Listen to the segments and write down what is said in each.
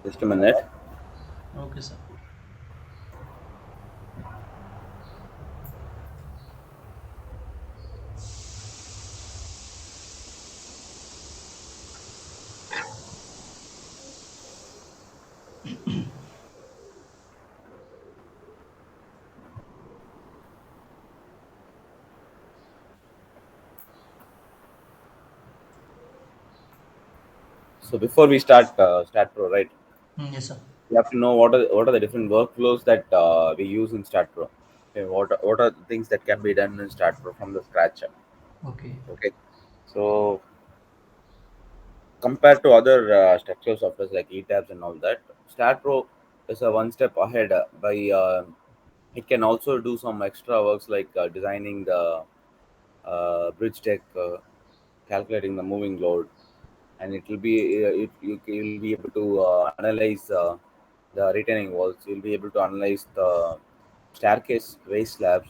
Just a minute. Okay, sir. So before we start Pro, right? Yes, sir. You have to know what are the different workflows that we use in Start Pro. Okay, what are the things that can be done in Start Pro from the scratch? Okay. Okay, so compared to other structural softwares like ETABS and all that, Start Pro is a one step ahead by it can also do some extra works like designing the bridge deck, calculating the moving load, and it will be you'll be able to analyze the retaining walls. You'll be able to analyze the staircase raised slabs.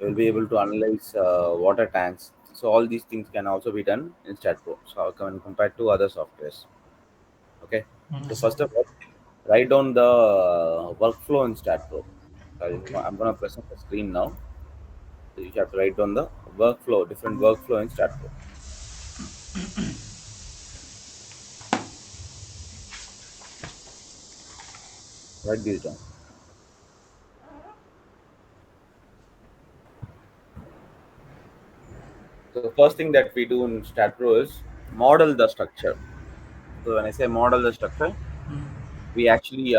You'll be Okay. able to analyze water tanks. So all these things can also be done in StatPro. So when compared to other softwares. Okay. So Yes, sir. first of all, write down the workflow in StatPro. Okay. I'm gonna present the screen now. So you have to write down the workflow, different workflow in StatPro. Write these down. So the first thing that we do in StatPro is model the structure. So when I say model the structure, we actually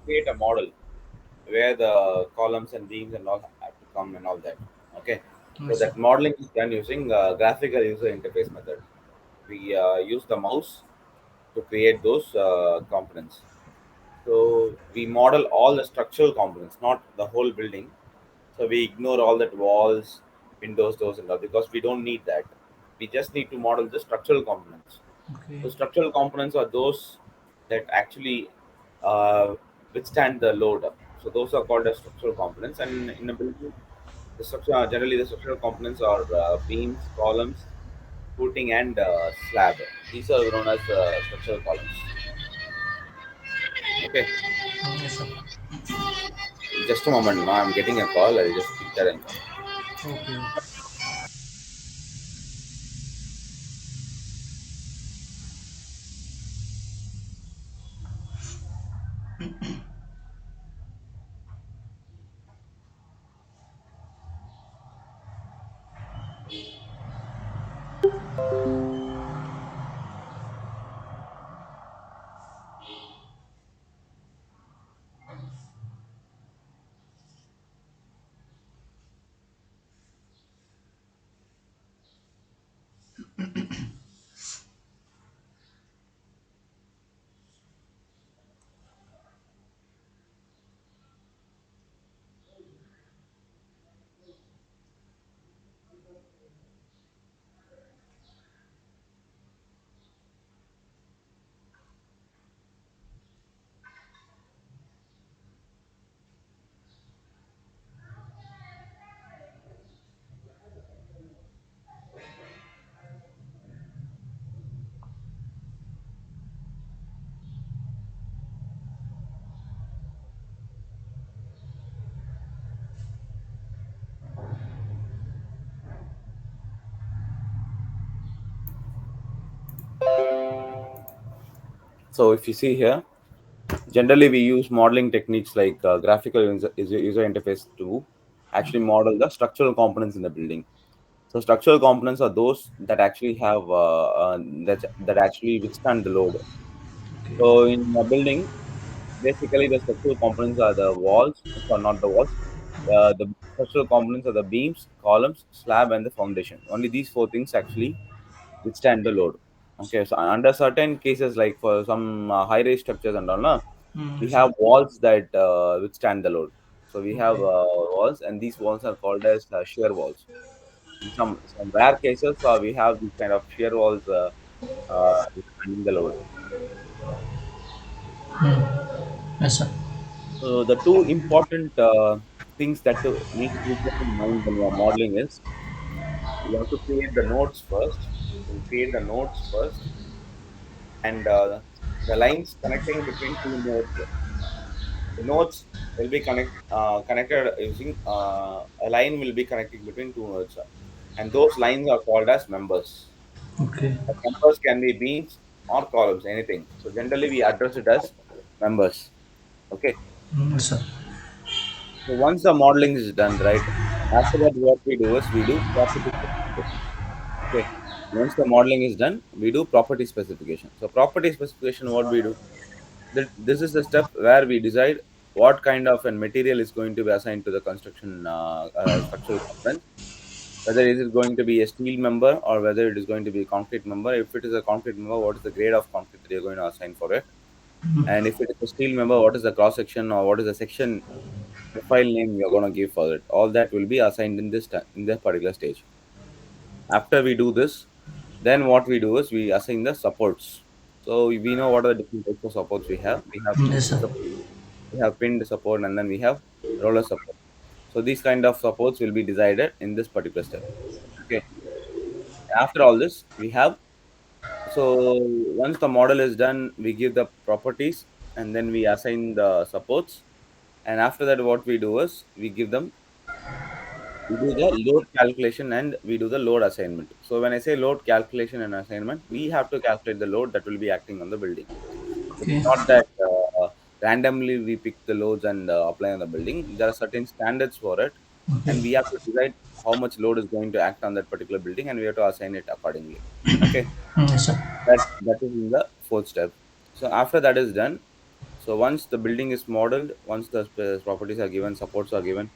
create a model where the columns and beams and all have to come and all that. Okay. So Yes, sir. that modeling is done using graphical user interface method. We use the mouse to create those components. So we model all the structural components, not the whole building. So we ignore all that walls, windows, doors, and all because we don't need that. We just need to model the structural components. Okay. So structural components are those that actually uh, withstand the load. So those are called as structural components. And in a building, the structure generally the structural components are beams, columns, footing, and slab. These are known as structural columns. Okay, Yes, sir. just a moment. Now I'm getting a call. I'll just pick that and come. Okay. Okay. So if you see here, generally we use modeling techniques like graphical user interface to actually model the structural components in the building. So structural components are those that actually have that actually withstand the load. Okay. So in a building, basically the structural components are the walls, so not the walls. The structural components are the beams, columns, slab, and the foundation. Only these four things actually withstand the load. Okay, so under certain cases, like for some high-rise structures and all, we Yes, sir. have walls that withstand the load. So we have Okay. walls, and these walls are called as shear walls. In some rare cases, we have these kind of shear walls withstanding the load. Yes, sir. So the two important things that to need to keep in mind when you are modeling is you have to create the nodes first. You create the nodes first, and the lines connecting between two nodes. The nodes will be connected using a line will be connecting between two nodes, and those lines are called as members. Okay. The members can be beans or columns, anything. So generally we address it as members. Okay. Yes, sir. So once the modeling is done, right? After that, what we do is we do property specification. Okay. Once the modeling is done, we do property specification. So property specification, what we do? This is the step where we decide what kind of a material is going to be assigned to the construction structural component. Whether it is going to be a steel member or whether it is going to be a concrete member. If it is a concrete member, what is the grade of concrete that you're going to assign for it? And if it is a steel member, what is the cross section or what is the section profile name you're going to give for it? All that will be assigned in in this particular stage. After we do this, then what we do is we assign the supports. So we know what are the different types of supports we have. We have Yes, fixed sir. support, we have pinned support, and then we have roller support. So these kind of supports will be decided in this particular step. Okay. After all this, we have, so once the model is done, we give the properties and then we assign the supports. And after that, what we do is we do the load calculation and we do the load assignment. So when I say load calculation and assignment, we have to calculate the load that will be acting on the building. It's Okay. not that randomly we pick the loads and apply on the building. There are certain standards for it, Okay. and we have to decide how much load is going to act on that particular building, and we have to assign it accordingly. Okay, Yes, sir. that is in the fourth step. So after that is done, so once the building is modeled, once the properties are given, supports are given,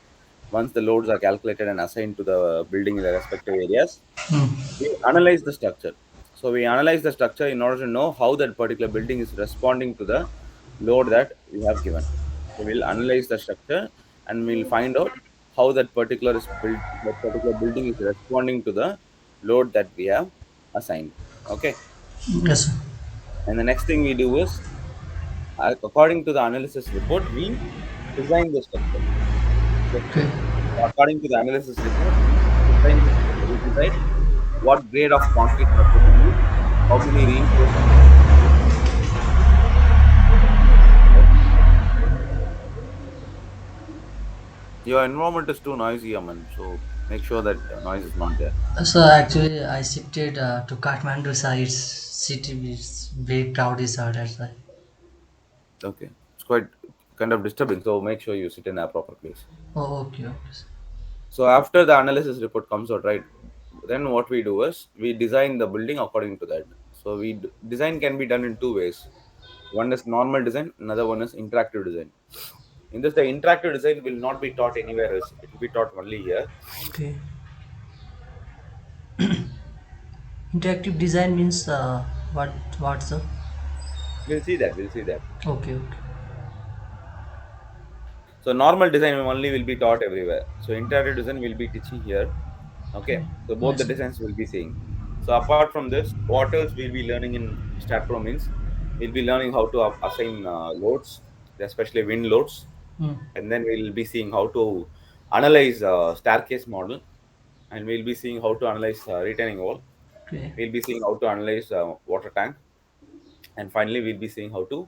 once the loads are calculated and assigned to the building in the respective areas, Mm. we analyze the structure. So we analyze the structure in order to know how that particular building is responding to the load that we have given. So we'll analyze the structure and we'll find out how that particular building is responding to the load that we have assigned. Okay. Yes, sir. And the next thing we do is, according to the analysis report, we design the structure. Okay. Okay. According to the analysis report, we design the structure. We decide what grade of concrete structure to use, how many reinforcements to use. Your environment is too noisy, Aman. So make sure that noise is not there. So actually, I shifted to Kathmandu side. City is very crowded, sir. That's why. Okay. It's quite kind of disturbing. So make sure you sit in a proper place. Oh, okay, okay, sir. So after the analysis report comes out, right? Then what we do is we design the building according to that. So design can be done in two ways. One is normal design, another one is interactive design. In this, the interactive design will not be taught anywhere else. It will be taught only here. Okay. Interactive design means what? What, sir? We'll see that. We'll see that. Okay, okay. So normal design only will be taught everywhere. So interactive design will be teaching here. Okay. Okay. So both the Yes, sir. designs will be seeing. So apart from this, what else we'll be learning in StatPro means we'll be learning how to assign loads, especially wind loads, Mm. and then we'll be seeing how to analyze staircase model, and we'll be seeing how to analyze retaining wall. Okay. We'll be seeing how to analyze water tank, and finally we'll be seeing how to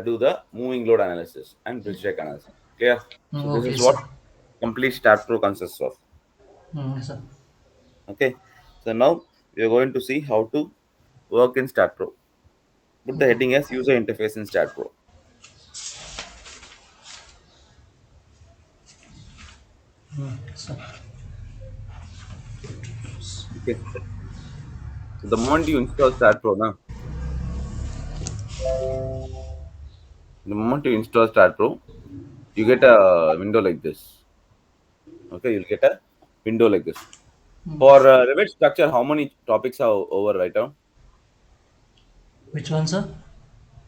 do the moving load analysis and bridge deck analysis. Clear? So this Okay, is sir. what complete Stat Pro consists of. Yes, sir. Okay. So now we are going to see how to work in Stat Pro. Put the Okay. heading as user interface in Stat Pro. Yes, sir. Okay. So the moment you install Stat Pro now, the moment you install Stat Pro, you get a window like this. Okay, you'll get a window like this. For Revit structure, how many topics are over right now? Which one, sir?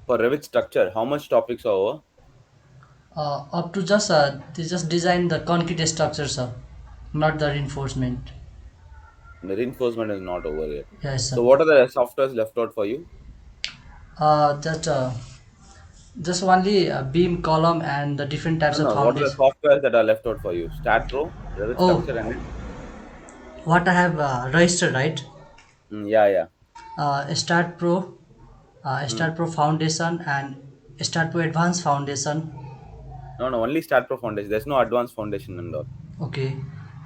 For Revit structure, how much topics are over? Up to just they just design the concrete structure, sir, not the reinforcement. The reinforcement is not over yet. Yes, So sir. what are the softwares left out for you? Just only beam column and the different No, types of no. What are the foundation. softwares that are left out for you? StatPro, Revit Oh, structure, and what I have registered, right? yeah, yeah. Start Pro, Hmm. Start Pro Foundation and Start Pro Advanced Foundation. No, no, only Start Pro Foundation. There's no advanced foundation and all. Okay.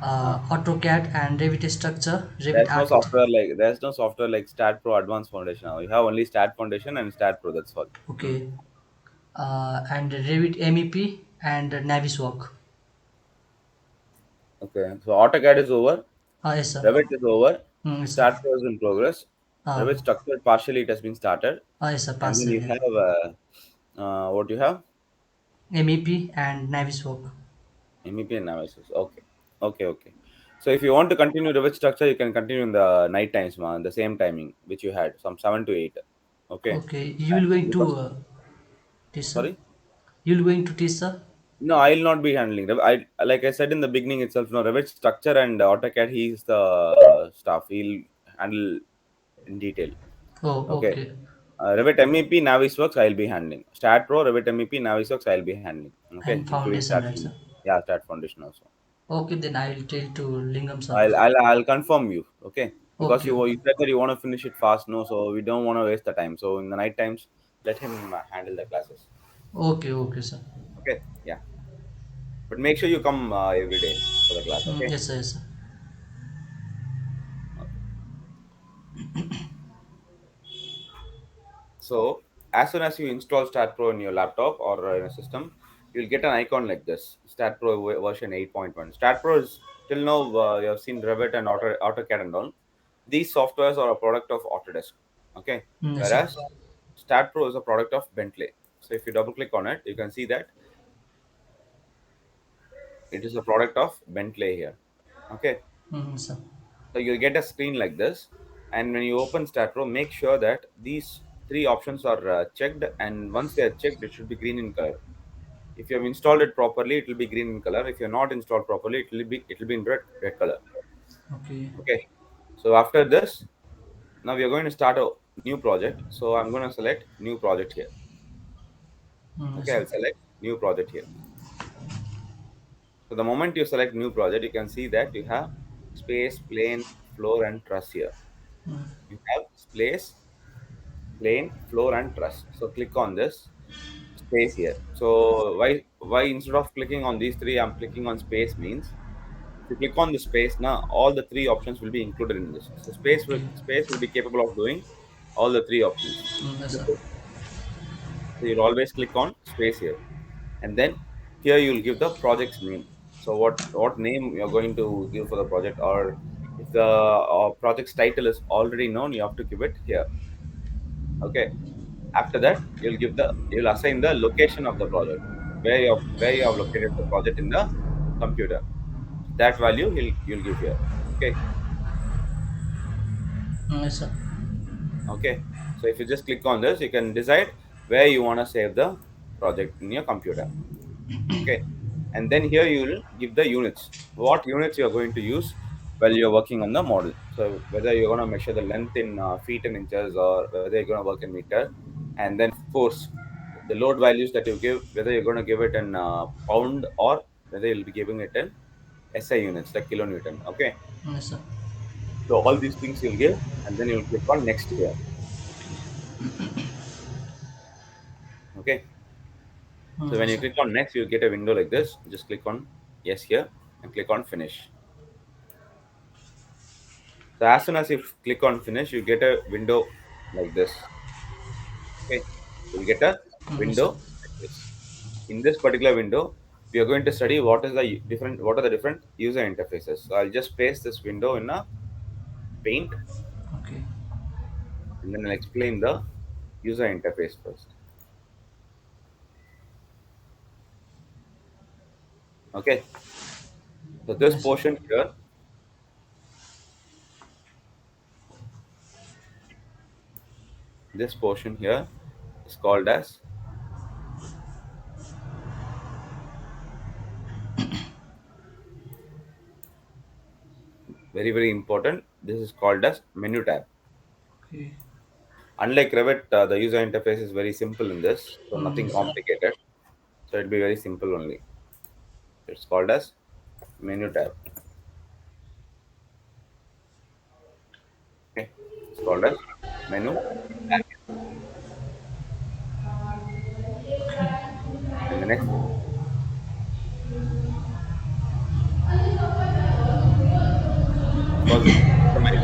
Uh, AutoCAD and Revit structure, Revit there's no Architect. software like Start Pro Advanced Foundation now. You have only Start Foundation and Start Pro. That's all. Hmm. Okay. And Revit MEP and Naviswork. Okay. So AutoCAD is over. Yes, sir. Revit is over. Yes, sir. Start Pro is in progress. Uh, Revit structured partially it has been started, yes, sir. and then you Partially. have what you have MEP and Naviswork. MEP analysis. Okay, okay, okay. So if you want to continue Revit structure, you can continue in the night times, man. The same timing which you had, some 7 to 8. Okay, Okay. You will going to because teach, sir? sorry. You will going to teach, sir? No, I'll not be handling. I like I said in the beginning itself. No, Revit structure and AutoCAD. He's the staff. He'll handle in detail. Oh, Okay. okay. Revit MEP Navisworks I'll be handling. Start Pro Revit MEP Navisworks I'll be handling. Okay, And including foundation, Start right, sir? Foundation. Yeah, Start Foundation also. Okay, then I will tell to Lingam, sir. I'll confirm you. Okay, because Okay, you okay. said that you want to finish it fast. No, so we don't want to waste the time. So in the night times, let him handle the classes. Okay, okay, sir. Okay, yeah. But make sure you come every day for the class. Okay. Yes, sir, yes, sir. Okay. So as soon as you install Start Pro in your laptop or in a system, you'll get an icon like this: Start Pro version 8.1. Start Pro is till now you have seen Revit and AutoCAD and all. These softwares are a product of Autodesk. Okay, Yes, sir. whereas Start Pro is a product of Bentley. So if you double click on it, you can see that it is a product of Bentley here. Okay, Yes, sir. so you'll get a screen like this, and when you open Start Pro, make sure that these three options are checked, and once they are checked, it should be green in color. If you have installed it properly, it will be green in color. If you're not installed properly, it will be in red color. Okay. Okay. So after this, now we are going to start a new project. So I'm going to select new project here. Yes, Okay, sir. I'll select new project here. So the moment you select new project, you can see that you have space, plane, floor, and truss here. You have space, plane, floor, and truss. So click on this space here. So why instead of clicking on these three, I'm clicking on space means if you click on the space now, all the three options will be included in this. So Okay. space will be capable of doing all the three options. Yes, sir. So you'll always click on space here, and then here you'll give the project's name. So what name you're going to give for the project, or if the project's title is already known, you have to give it here. Okay. After that, you'll assign the location of the project, where you have located the project in the computer. That value you'll give here. Okay. Yes, sir. Okay. So if you just click on this, you can decide where you want to save the project in your computer. Okay. And then here you will give the units. What units you are going to use while you're working on the model. So whether you're going to measure the length in feet and inches, or whether you're going to work in meter, and then force the load values that you give, whether you're going to give it in pound, or whether you'll be giving it in SI units like kilonewton. Okay. Yes, sir. So all these things you'll give, and then you'll click on next here. Okay. So when Yes, you sir. click on next, you'll get a window like this. Just click on yes here and click on finish. So as soon as you click on finish, you get a window like this. Okay, you'll get a Yes, sir. window like this. In this particular window, we are going to study what are the different user interfaces. So I'll just paste this window in a paint, Okay. and then I'll explain the user interface first. Okay, so Yes, sir. this portion here is called as very important. This is called as menu tab. Okay. Unlike Revit, the user interface is very simple in this, so nothing Yes, sir. complicated. So it'll be very simple only. It's called as menu tab. Okay, it's called as menu tab. Next, it's called customize.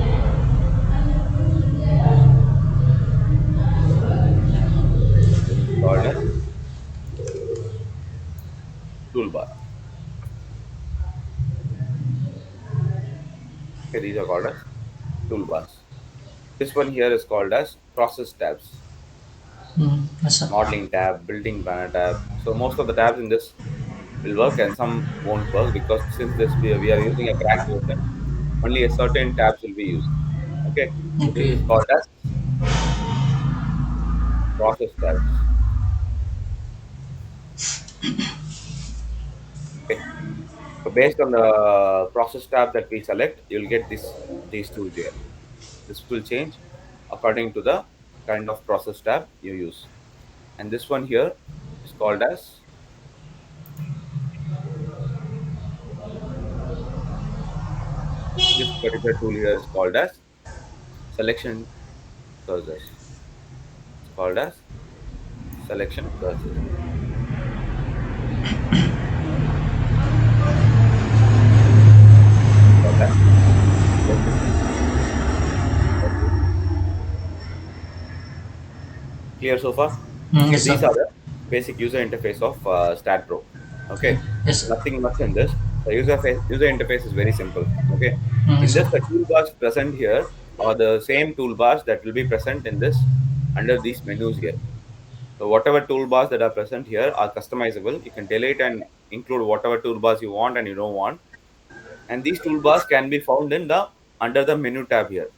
This is called as toolbar. Okay, these are called as toolbars. This one here is called as process tabs. Yes, sir. Modeling tab, building banner tab. So most of the tabs in this will work and some won't work because since we are using a cracked version, only a certain tabs will be used. Okay, so this Okay. is called as process tabs. Okay, so based on the process tab that we select, you'll get these tools here. This will change according to the kind of process tab you use. And this one here is called as this particular tool here is called as selection cursors. It's called as selection cursors. Called as selection cursors. Clear so far? So Yes, these sir. are the basic user interface of StatPro. Okay, Yes, sir. nothing much in this. The user interface is very simple. Okay, in Yes, this sir. the toolbars present here are the same toolbars that will be present in this under these menus here. So whatever toolbars that are present here are customizable. You can delete and include whatever toolbars you want and you don't want. And these toolbars can be found in the under the menu tab here.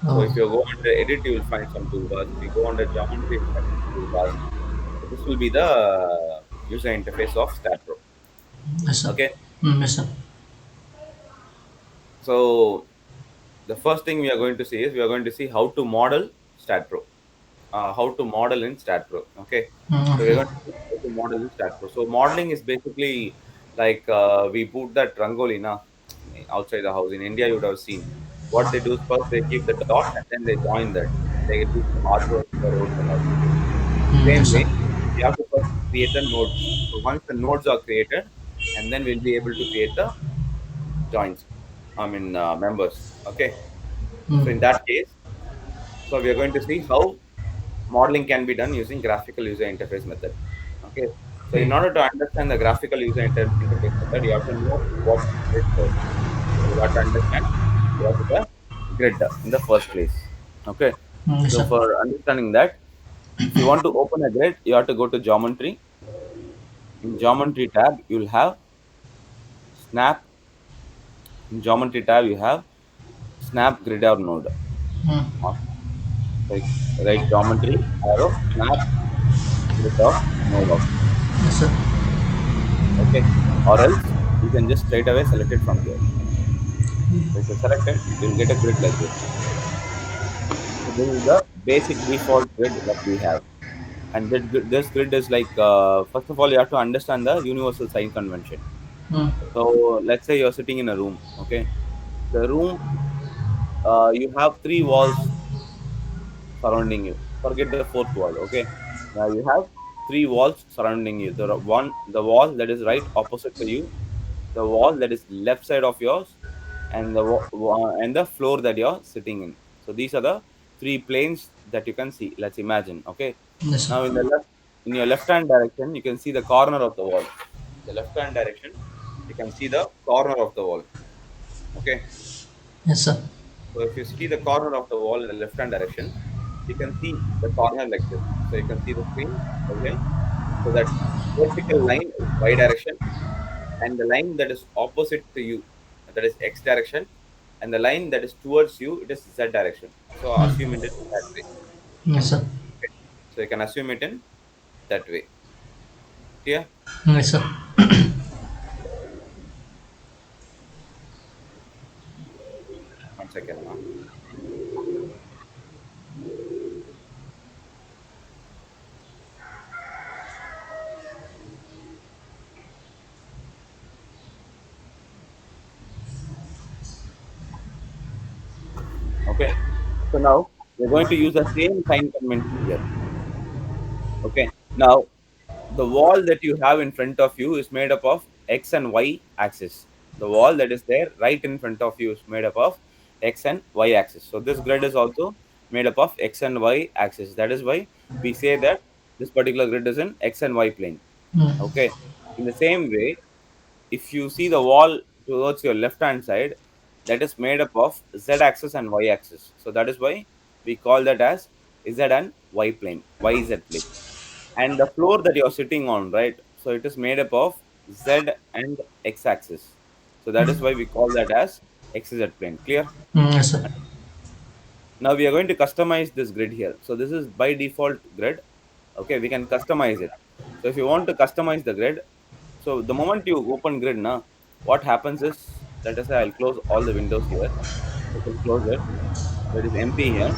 So Oh, if you go under edit, you will find some toolbars. If you go under geometry, you will find some toolbars. So this will be the user interface of StatPro. yes, sir. Okay. Yes, sir. So the first thing we are going to see is we are going to see how to model StatPro. How to model in StatPro. Okay. So we're Okay. going to see how to model in StatPro. So modeling is basically like we put that rangoli na, outside the house. In India, you would have seen. What they do is first they keep the dot and then they join that. They do some artwork for the roads and all. Same Yes, sir. way, we have to first create the nodes. So once the nodes are created, and then we'll be able to create the joins. I mean members. Okay. So in that case, so we are going to see how modeling can be done using graphical user interface method. Okay. So in Okay. order to understand the graphical user interface method, you have to know what is grid first. So you have to understand what is a grid in the first place. Okay. Yes, So sir. for understanding that, if you want to open a grid, you have to go to geometry. In geometry tab, you'll have snap. In geometry tab, you have snap grid or node. Uh, Like right geometry arrow snap grid or node option. Yes, sir. Okay, or else you can just straight away select it from here. So if you select it, you'll get a grid like this. So this is the basic default grid that we have. And this grid is like first of all you have to understand the universal sign convention. So let's say you're sitting in a room. Okay, the room you have three walls surrounding you. Forget the fourth wall. Okay, now you have three walls surrounding you. The wall that is right opposite to you, the wall that is left side of yours, and and the floor that you're sitting in. So these are the three planes that you can see. Let's imagine. Okay, Yes, sir. now in your left hand direction, you can see the corner of the wall. In the left hand direction, you can see the corner of the wall. Okay, Yes, sir. so if you see the corner of the wall in the left hand direction, you can see the corner like this. So you can see the screen again. So that vertical line is y direction, and the line that is opposite to you, that is x direction, and the line that is towards you, it is z direction. So assume it in that way. Yes, sir. Okay. So you can assume it in that way. Clear? Yes, sir. One second. Okay. So now we're going to use the same sign convention here. Okay. Now the wall that you have in front of you is made up of x and y axis. The wall that is there right in front of you is made up of x and y axis. So this grid is also made up of x and y axis. That is why we say that this particular grid is in x and y plane. Mm. Okay. In the same way, if you see the wall towards your left hand side, that is made up of z axis and y axis. So that is why we call that as z and y plane, yz plane. And the floor that you're sitting on, right? So it is made up of z and x axis. So that is why we call that as xz plane. Clear? Yes, sir. Now we are going to customize this grid here. So this is by default grid. Okay, we can customize it. So if you want to customize the grid, so the moment you open grid now, what happens is, let us say I'll close all the windows here. I can close it. So it is empty here.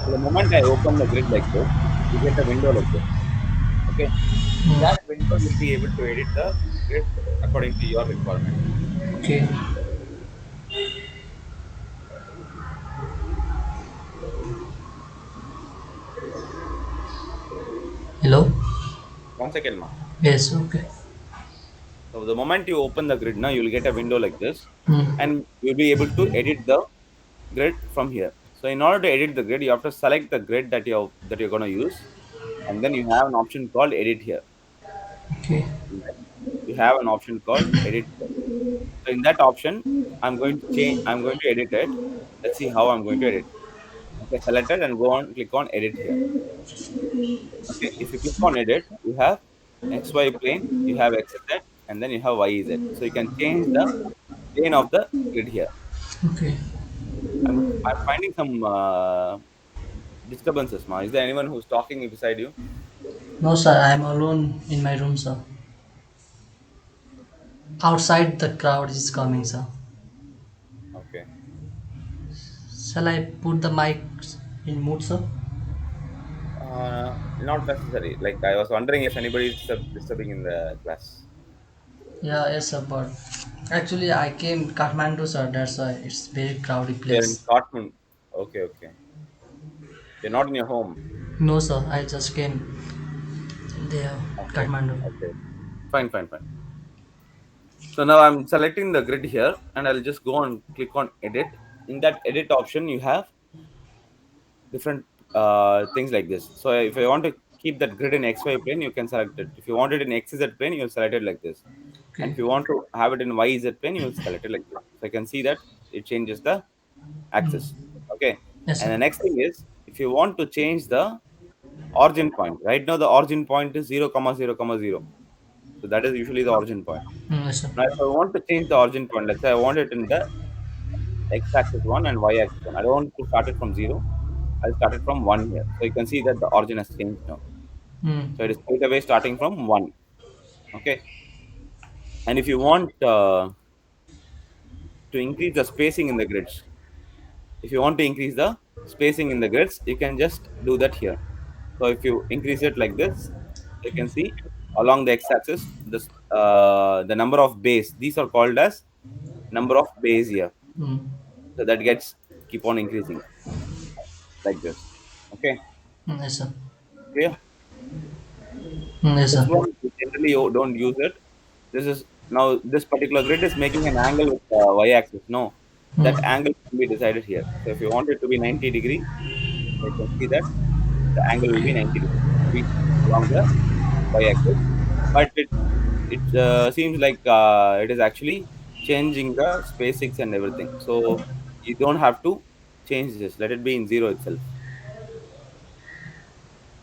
So the moment I open the grid like this, you get a window like this. Okay. In that window, you'll be able to edit the grid according to your requirement. Okay. Hello? One second, ma. Yes, okay. So the moment you open the grid now, you'll get a window like this, Mm. and you'll be able to edit the grid from here. So in order to edit the grid, you have to select the grid that you're going to use, and then you have an option called edit here. Okay. You have an option called edit here. So in that option, I'm going to change. I'm going to edit it. Let's see how I'm going to edit. Okay, select it and go on. Click on edit here. Okay, if you click on edit, you have XY plane, you have XZ, and then you have YZ. So you can change the plane of the grid here. Okay. I'm finding some disturbances, ma. Is there anyone who's talking beside you? No, sir, I am alone in my room, sir. Outside the crowd is coming, sir. Okay. Shall I put the mic in mute, sir? Not necessary. Like I was wondering if anybody is disturbing in the class. Yeah, yes, sir, but actually I came Kathmandu, sir. That's why it's very crowded You're in place. Scotland. Okay, okay. You're not in your home. No, sir, I just came there, Okay, Kathmandu. okay. Fine, fine, fine. So now I'm selecting the grid here, and I'll just go and click on edit. In that edit option, you have different things like this. So if I want to keep that grid in XY plane, you can select it. If you want it in XZ plane, you'll select it like this. And Okay. if you want to have it in YZ plane, you'll select it like this. So I can see that it changes the axis. Okay. Yes, And sir. the next thing is, if you want to change the origin point, right now the origin point is 0, comma 0, comma 0. So that is usually the origin point. Yes, sir. Now, if I want to change the origin point, let's say I want it in the x-axis 1 and y-axis 1. I don't want to start it from 0. I'll start it from 1 here. So you can see that the origin has changed now. Mm. So it is straight away starting from 1. Okay. And if you want to increase the spacing in the grids, if you want to increase the spacing in the grids, you can just do that here. So if you increase it like this, you can see along the x-axis, the number of bays. These are called as number of bays here. Mm. So that gets keep on increasing like this. Okay, Yes, sir. clear? Yes, This sir. one we generally don't use it. This is now this particular grid is making an angle with y-axis. No, that Mm. angle can be decided here. So if you want it to be 90 degree, you can see that the angle will be 90 degrees along the y-axis. But it seems like it is actually changing the spacings and everything. So you don't have to change this. Let it be in 0 itself.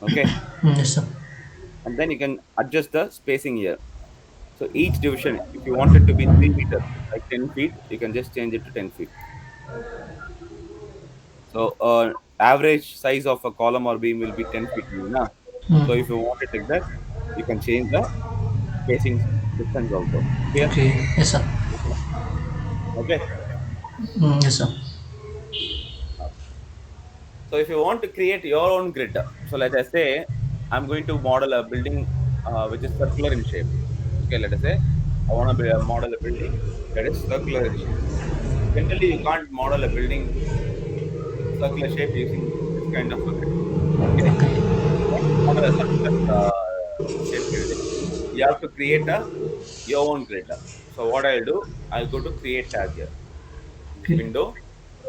Okay, Yes, sir. and then you can adjust the spacing here. So each division, if you want it to be 3 meters, like 10 feet, you can just change it to 10 feet. So average size of a column or beam will be 10 feet. Na? So if you Mm. want it like that, you can change the spacing distance also. Clear? Okay. Yes, sir. Okay. Yes, sir. So if you want to create your own grid, so let us say I'm going to model a building which is circular in shape. Okay, let us say I want to model a building that is circular in shape. Generally, you can't model a building with circular shape using this kind of a grid. Okay, Okay. you want to model a circular shape building. you have to create a your own grid. So what I'll do, I'll go to create tab here. In this Okay. window,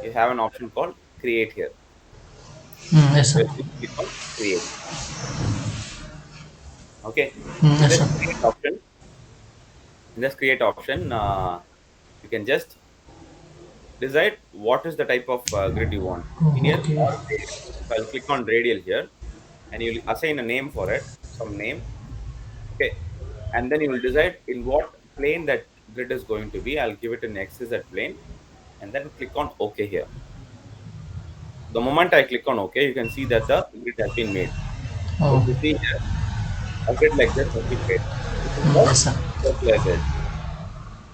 you have an option called create here. Yes, So sir. you click on create. Okay. In Yes, this sir. create option, you can just decide what is the type of grid you want. Oh, Linear okay. or radial. So I'll click on radial here, and you'll assign a name for it, some name. Okay. And then you will decide in what plane that grid is going to be. I'll give it an XZ plane, and then click on OK here. The moment I click on OK, you can see that the grid has been made. So if Oh, you see here, a grid like this has been made. This is the yes, sir. circular grid.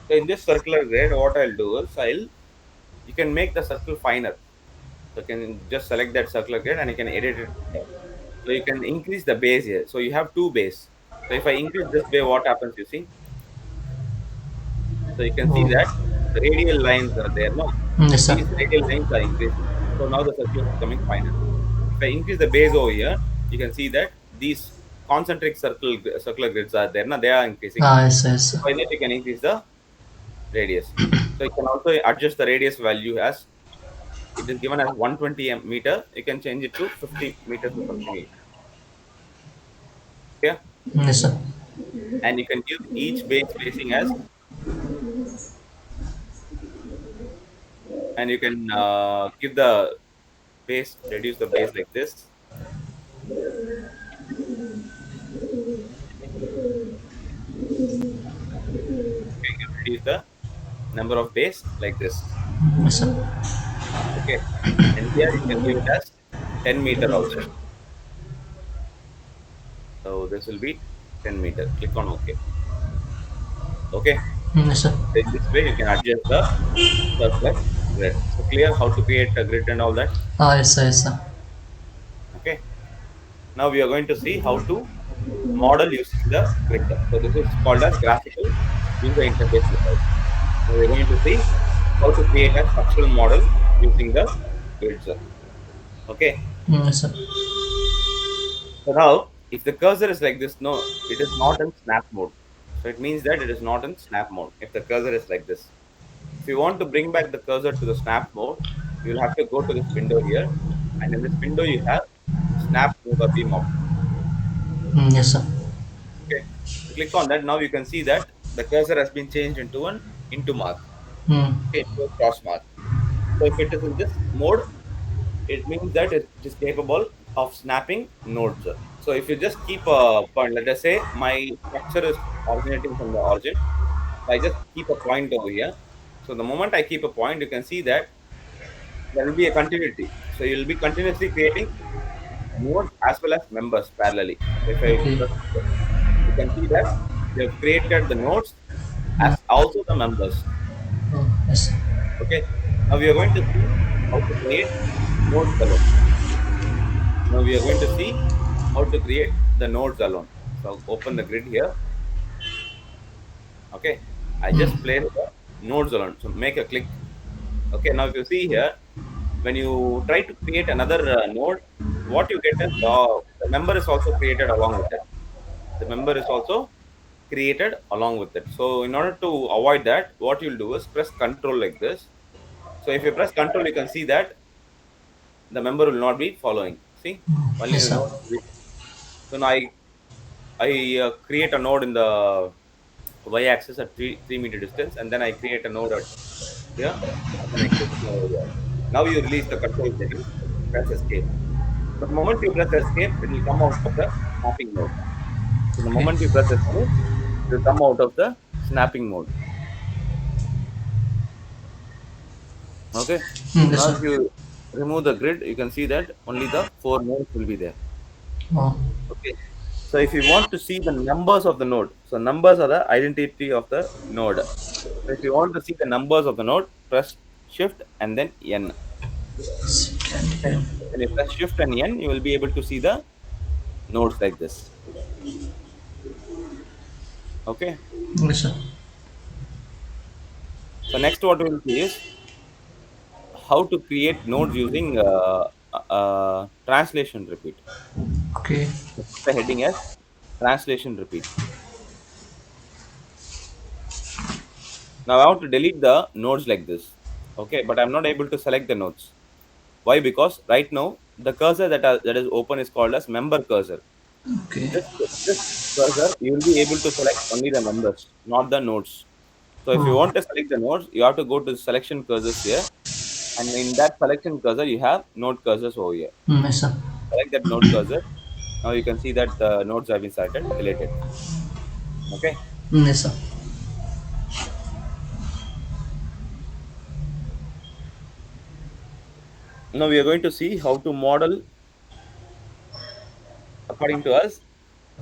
So in this circular grid, what I'll do is you can make the circle finer. So you can just select that circular grid and you can edit it here. So you can increase the base here. So you have two base. So if I increase this way, what happens? You see, so you can see Oh, that the radial lines are there. No, yes, sir. these radial lines are increasing. So now the circle is becoming finer. If I increase the base over here, you can see that these concentric circular grids are there. Now they are increasing. Yes, yes, So sir. by that you can increase the radius. So you can also adjust the radius value as it is given as 120 meter. You can change it to 50 meters or something. Yeah, Yes, sir. and you can give each base spacing as, and you can give the base, reduce the base like this. You can reduce the number of base like this. Yes, sir. Okay, and here you can give it as 10 meter also. So this will be 10 meter. Click on OK. Okay, Yes, sir. in this way you can adjust the circular grid. So clear how to create a grid and all that. Yes, sir. Yes, sir. Okay, now we are going to see how to model using the grid. So this is called as graphical user interface layout. So we're going to see how to create a structural model using the grid. Okay. Yes, sir. So now, if the cursor is like this, no, it is not in snap mode. So it means that it is not in snap mode. If the cursor is like this, if you want to bring back the cursor to the snap mode, you will have to go to this window here, and in this window you have snap move or beam option. Yes, sir. Okay, you click on that. Now you can see that the cursor has been changed into an into mark. Hmm. Okay, into a cross mark. So if it is in this mode, it means that it is capable of snapping nodes. So if you just keep a point, let us say my structure is originating from the origin. So I just keep a point over here. So the moment I keep a point, you can see that there will be a continuity. So you'll be continuously creating nodes as well as members parallelly. So if I Okay. press enter, you can see that we have created the nodes Hmm. as also the members. Oh, yes, sir. Okay. Now we are going to see how to create nodes alone. Now we are going to see how to create the nodes alone. So open the grid here. Okay. I just Hmm. placed the nodes alone. So make a click. Okay. Now if you see here, when you try to create another node, what you get is the member is also created along with it. The member is also created along with it. So in order to avoid that, what you'll do is press control like this. So if you press control, you can see that the member will not be following. See, only Yes, the sir. node will be. So now I create a node in the y-axis at 3 meter distance, and then I create a node at here, and then I create a node over here. Now you release the control button, press escape. The moment you press escape, it will come out of the snapping mode. So the Okay. moment you press escape, it will come out of the snapping mode. Okay. So Yes, now sir. if you remove the grid, you can see that only the four nodes will be there. Oh, Okay. So if you want to see the numbers of the node, so numbers are the identity of the node. So if you want to see the numbers of the node, press Shift and then N. second Okay. here. When you press Shift and N, you will be able to see the nodes like this. Okay. Yes, sir. So next, what we will see is how to create nodes using translation repeat. Okay. So put the heading as translation repeat. Now I want to delete the nodes like this. Okay, but I'm not able to select the nodes. Why? Because right now the cursor that is open is called as member cursor. Okay. This cursor you will be able to select only the members, not the nodes. So if you Oh. want to select the nodes, you have to go to selection cursors here, and in that selection cursor you have node cursors over here. Yes, sir. Select that node cursor. Now you can see that the nodes have been selected, deleted. Okay. Yes, sir. Now we are going to see how to model according to us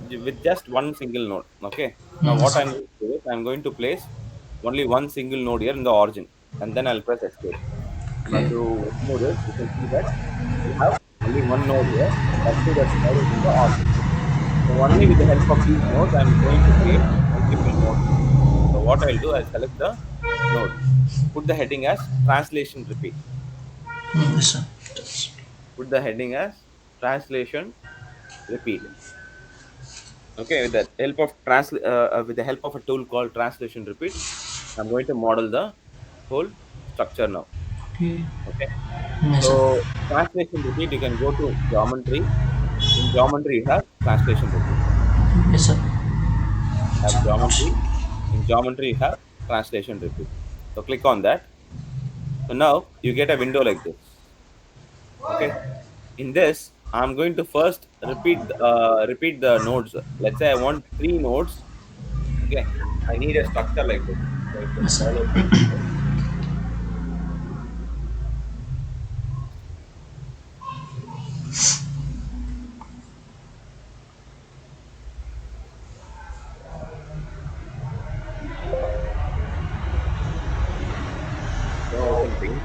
with just one single node. Okay. Now Yes, what sir. I'm going to do is I'm going to place only one single node here in the origin, and then I'll press escape. Now Okay. to remove this, you can see that we have only one node here. That too, that node is in the origin. So only with the help of these nodes, I'm going to create multiple nodes. So what I'll do, I'll select the node, put the heading as translation repeat. Yes, sir. Put the heading as translation repeat. Okay, with the help of with the help of a tool called translation repeat, I'm going to model the whole structure now. Okay. Okay, Yes, sir. so translation repeat, you can go to geometry. In geometry, you have translation repeat. Yes, sir. Have geometry. In geometry, you have translation repeat. So click on that. So now you get a window like this. Okay. In this, I'm going to first repeat the nodes. Let's say I want three nodes. Okay. I need a structure like this. So if you Yes, sir. follow me, don't open things.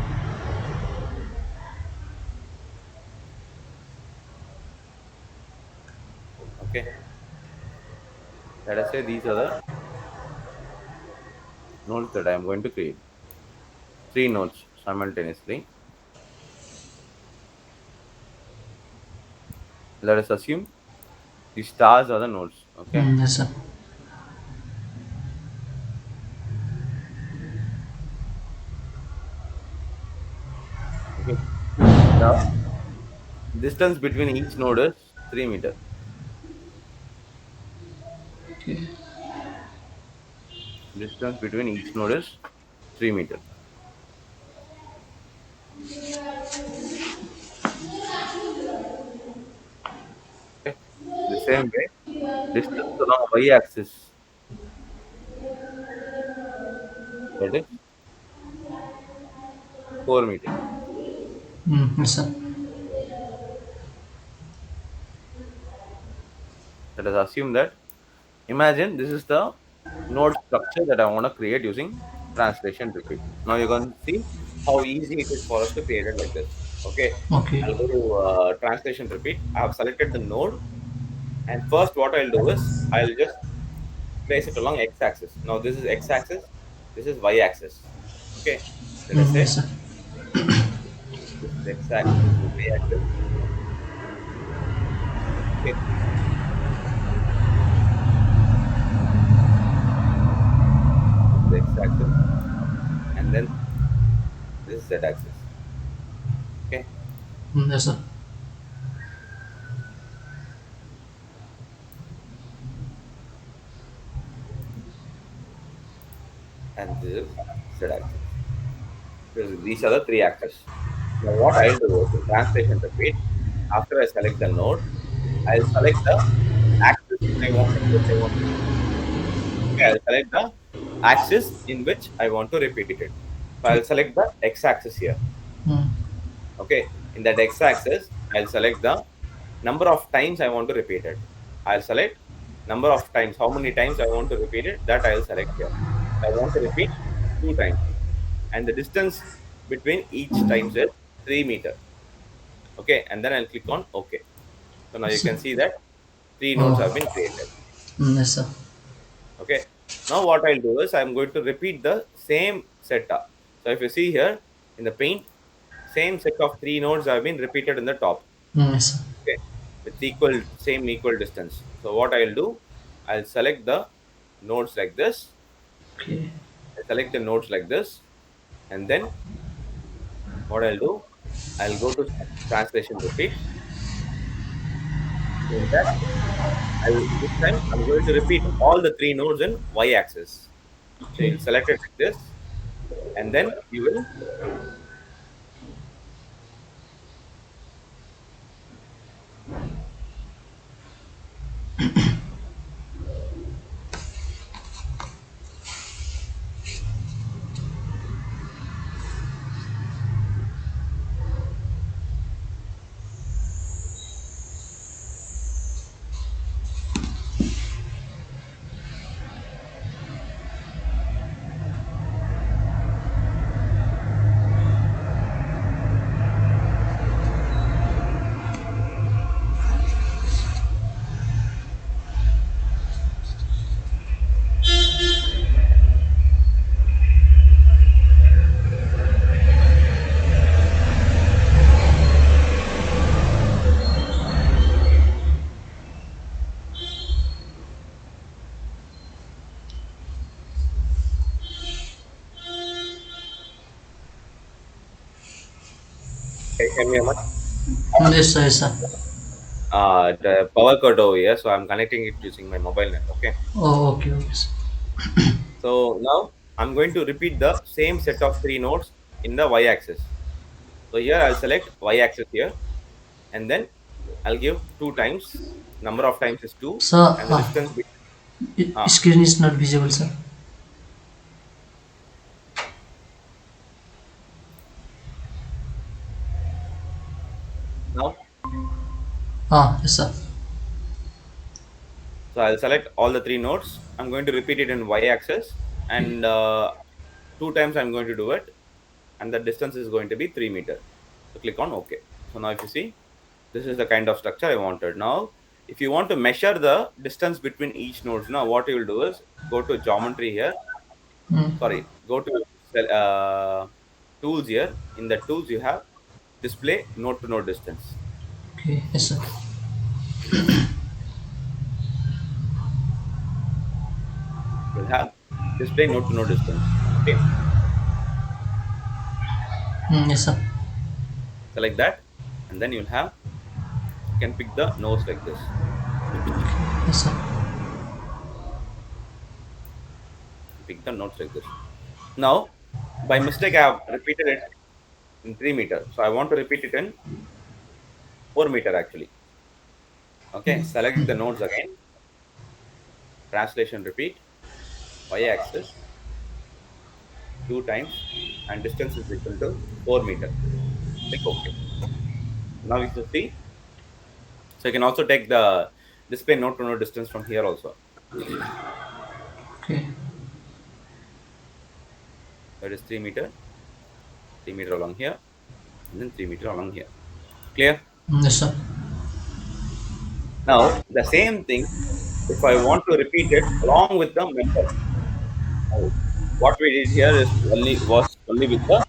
Okay. Let us say these are the nodes that I am going to create. Three nodes simultaneously. Let us assume the stars are the nodes. Okay. Yes, sir. Okay. The distance between each node is 3 meters. Okay. Distance between each node is 3 meters. Okay. The same way, distance along y-axis, that is 4 meters. Yes, sir. Let us assume that. Imagine this is the node structure that I want to create using translation repeat. Now you can see how easy it is for us to create it like this. Okay. Okay. I'll go to translation repeat. I have selected the node, and first what I'll do is I'll just place it along x-axis. Now this is x-axis, this is y-axis. Okay. Let us say Yes, sir. this is x-axis, this is y-axis. Okay. This is x-axis, and then this is z-axis. Okay. Yes, sir. And this is z-axis. These are the three axes. Now what I'll do is in translation repeat, after I select the node, I'll select the axis I want in which I want to repeat. Okay, I'll select the axis in which I want to repeat it. So Okay. I'll select the x-axis here. Mm. Okay, in that x-axis, I'll select the number of times I want to repeat it. I'll select number of times, how many times I want to repeat it, that I'll select here. I want to repeat 2 times, and the distance between each times is 3 meters. Okay, and then I'll click on OK. So now you Yes, sir. can see that three nodes have Oh. been created. Yes, sir. Okay, now what I'll do is I'm going to repeat the same setup. So if you see here in the paint, same set of three nodes have been repeated in the top. Yes, sir. Okay, with equal distance. So what I'll do, I'll select the nodes like this. Okay. select the nodes like this, and then what I'll do, I'll go to translation repeat. In that, this time I'm going to repeat all the three nodes in y-axis. So Okay. you'll select it like this, and then you will can you hear me? Yes, sir. Yes, sir. The power cut over here, so I'm connecting it using my mobile net. Okay. Oh, okay, okay, sir. So now I'm going to repeat the same set of three nodes in the y-axis. So here I'll select y-axis here, and then I'll give two times. Number of times is two, Sir, and the distance between. Ah, screen is not visible, sir. now, Yes, sir. so I'll select all the three nodes. I'm going to repeat it in y-axis, Okay. and two times I'm going to do it, and the distance is going to be 3 meters. So click on OK. So now if you see, this is the kind of structure I wanted. Now, if you want to measure the distance between each nodes, now what you will do is go to geometry here. Mm. Sorry, go to tools here. In the tools, you have display node to node distance. Okay. Yes, sir. You'll have display node to node distance. Okay, Yes, sir. select that, and then you'll have you can pick the nodes like this. Yes, sir. Pick the nodes like this. Now, by mistake, I have repeated it in 3 meters. So I want to repeat it in 4 meters actually. Okay, select the nodes again. Translation repeat. Y-axis two times, and distance is equal to 4 meters. Click OK. Now if you see, so you can also take the display node to node distance from here also. Okay. That is 3 meter, 3 meter along here, and then 3 meter along here. Clear? Yes, sir. Now the same thing, if I want to repeat it along with the members, now, what we did here is only with the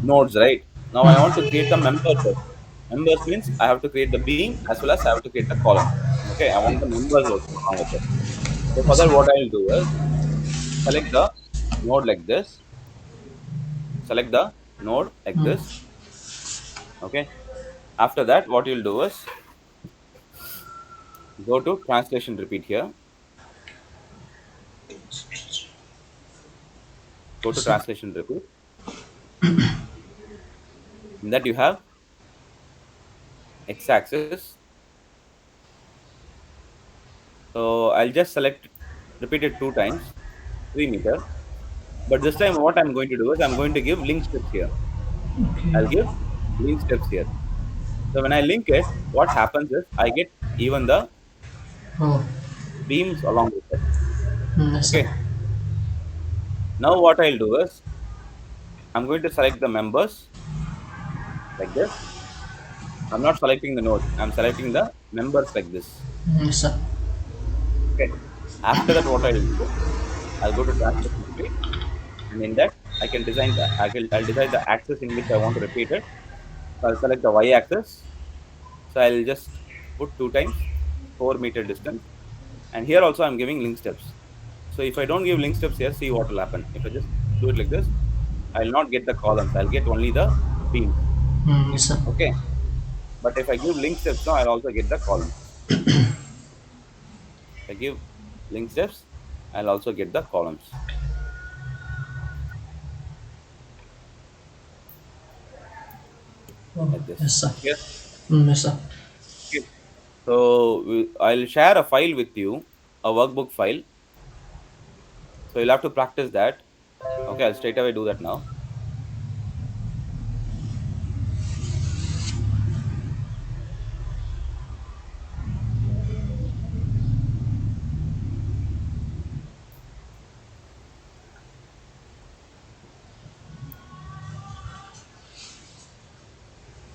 nodes, right? Now I want to create the members also. Members means I have to create the beam as well as I have to create the column. Okay, I want the members also along with it. So for Yes, that, sir. what I'll do is select the node like this, select the node like Mm. this. Okay. After that, what you'll do is go to translation repeat here. Go to Yes, sir. translation repeat. In that you have x-axis. So I'll just select repeat it two times, 3 meter. But this time, what I'm going to do is I'm going to give link steps here. I'll Okay. give link steps here. So when I link it, what happens is I get even the Oh. beams along with it. Yes, sir. Okay. Now what I'll do is I'm going to select the members like this. I'm not selecting the nodes. I'm selecting the members like this. Yes, sir. Okay. After that, what I'll do, I'll go to translation repeat, and in that I can design the I'll decide the axis in which I want to repeat it. So I'll select the y-axis. So I'll just put two times 4 meter distance, and here also I'm giving link steps. So if I don't give link steps here, see what will happen. If I just do it like this, I'll not get the columns. I'll get only the beams. Yes, sir. Okay. But if I give link steps now, I'll also get the columns. If I give link steps, I'll also get the columns Oh, like this. yes, sir. Yes. Yes, sir. Okay. So I'll share a file with you, a workbook file. So you'll have to practice that. Okay, I'll straight away do that now.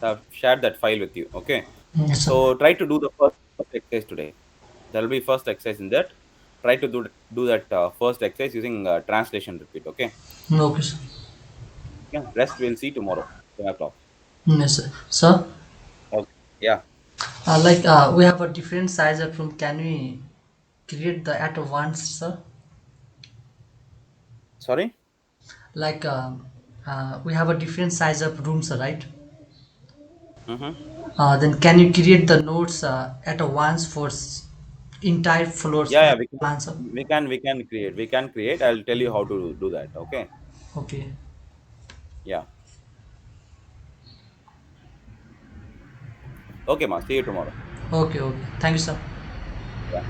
So I've shared that file with you. Okay. Yes, sir. So try to do the first exercise today. There will be first exercise in that. Try to do that first exercise using translation repeat. Okay. Okay, sir. Yeah. Rest we'll see tomorrow. 10 o'clock. Yes, sir. Sir, Okay. Yeah. we have a different size of room. Can we create the at once, sir? Sorry. Like, we have a different size of rooms, right? Mm-hmm. Then can you create the nodes at a once for entire floors Yeah. at Yeah. We can. once, sir? We can create. We can create. I'll tell you how to do that. Okay. Okay. Yeah. Okay, ma. See you tomorrow. Okay, okay. Thank you, sir. Yeah.